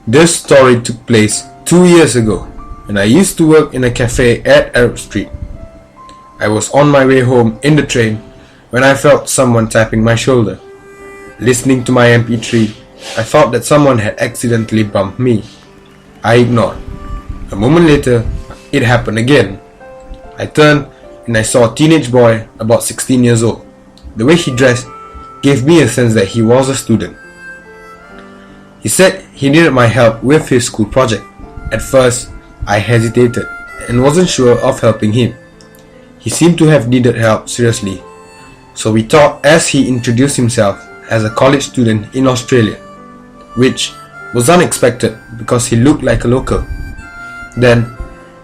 This story took place 2 years ago when I used to work in a cafe at Arab Street. I was on my way home in the train when I felt someone tapping my shoulder. Listening to my MP3, I thought that someone had accidentally bumped me. I ignored. A moment later, it happened again. I turned and I saw a teenage boy about 16 years old. The way he dressed gave me a sense that he was a student. He said he needed my help with his school project. At first, I hesitated and wasn't sure of helping him. He seemed to have needed help seriously, so we talked as he introduced himself as a college student in Australia, which was unexpected because he looked like a local. Then,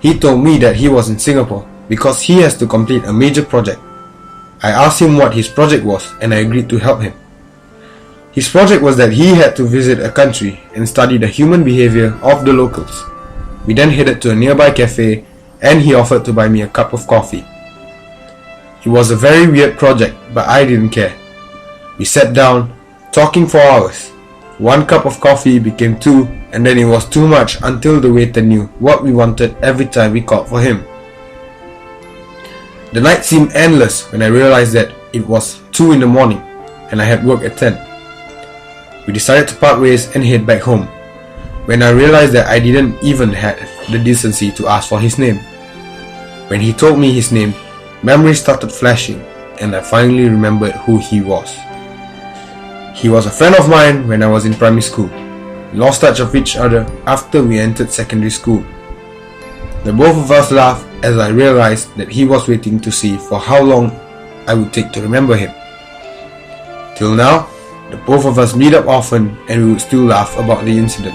he told me that he was in Singapore because he has to complete a major project. I asked him what his project was and I agreed to help him. His project was that he had to visit a country and study the human behavior of the locals. We then headed to a nearby cafe and he offered to buy me a cup of coffee. It was a very weird project, but I didn't care. We sat down, talking for hours. 1 cup of coffee became 2, and then it was too much until the waiter knew what we wanted every time we called for him. The night seemed endless when I realized that it was 2 in the morning and I had work at 10. We decided to part ways and head back home, when I realized that I didn't even have the decency to ask for his name. When he told me his name, memories started flashing and I finally remembered who he was. He was a friend of mine when I was in primary school. We lost touch of each other after we entered secondary school. The both of us laughed as I realized that he was waiting to see for how long I would take to remember him. Till now, the both of us meet up often and we would still laugh about the incident.